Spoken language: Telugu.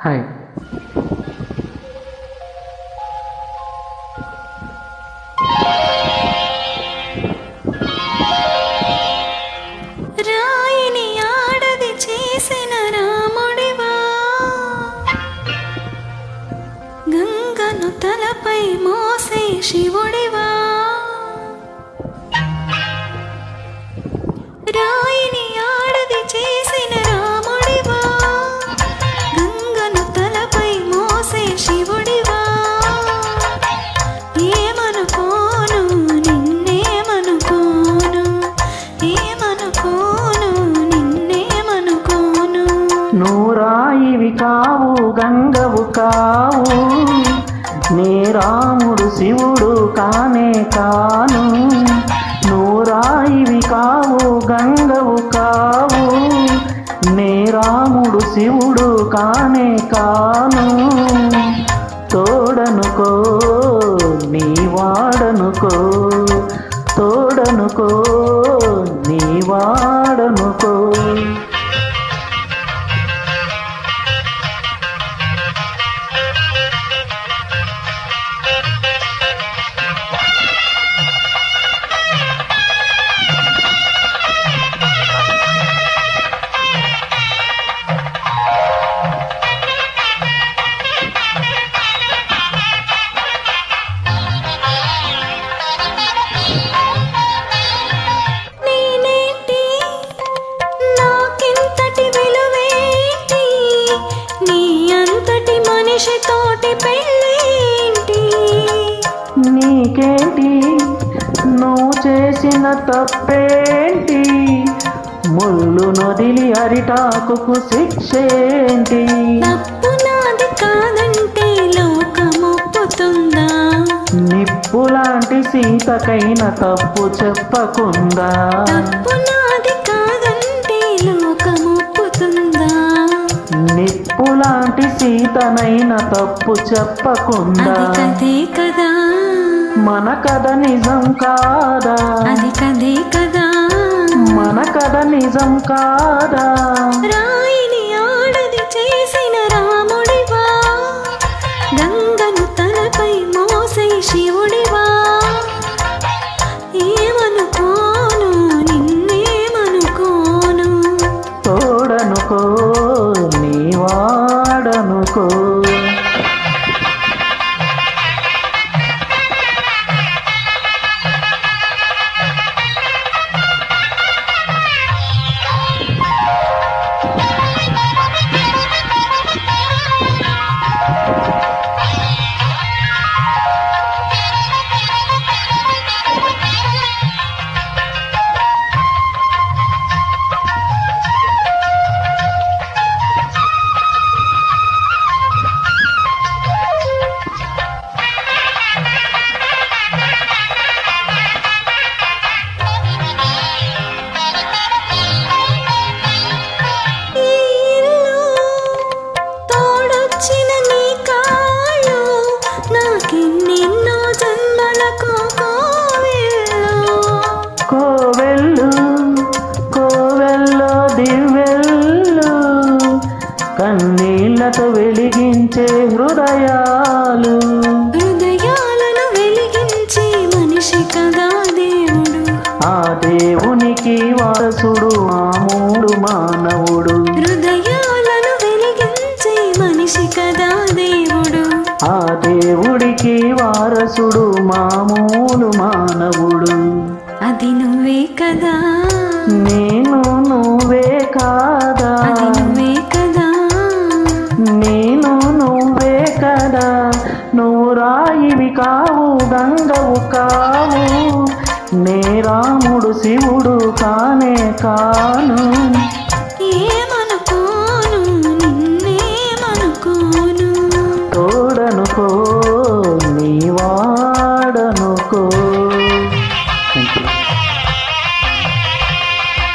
హాయ్. రాయిని ఆడది చేసిన రాముడివా, గంగను తలపై మోసే శివుడివా. రాయిని ఆడది చేసిన రాముడివా, గంగను తలపై మోసే శివుడివా. ఏమనుకోను నిన్నేమనుకోను, ఏమనుకోను నిన్నేమనుకోను. నువ్వు రాయివి కావు, గంగవు కావు, నీ రాముడు శివుడు కానే కాను. నువ్వు రాయివి కావు, గంగవు కావు, నీ రాముడు శివుడు కానే కాను. తోడనుకో నీ వాడనుకో, తోడనుకో నీ వాడనుకో. తోటి పెళ్ళేంటి, నీకేంటి నువ్వు చేసిన తప్పేంటి, ముళ్ళు నొదిలి అరిటాకుకు శిక్షేంటి. తప్పు నాది కాదంటే లోకమొప్పుతుందా, నిప్పు లాంటి సీతకైన తప్పు చెప్పకుందా. తప్పు నాది కాదంటే లోకమొప్పుతుందా, నిప్పు లాంటి సీతనైన తప్పు చెప్పకుండా. కదే కదా మన కథ నిజం కాదా, అది కదే కదా మన కథ నిజం కాదా. రాయిని ఆడది చేసిన రాముడివా, గంగను తలపై మోసే శివుడివా. ఏమనుకోను నిన్నేమనుకోను, తోడనుకో నీ వాడనుకో. కోవెల్లు కోవెల్లో దివ్వెల్లు, కన్నీళ్లతో వెలిగించే హృదయాలు. హృదయాలను వెలిగించే మనిషి కదా దేవుడు, ఆ దేవునికి వారసుడు మామూలు మానవుడు. హృదయాలను వెలిగించే మనిషి కదా దేవుడు, ఆ దేవుడికి వారసుడు మామూలు మానవుడు. అది నువ్వే కదా, నేను నువ్వే కాదా, అది నువ్వే కదా, నేను నువ్వే కదా. నువ్వు రాయివి కావు, గంగవు కావు, నే రాముడు శివుడు కానే కాను.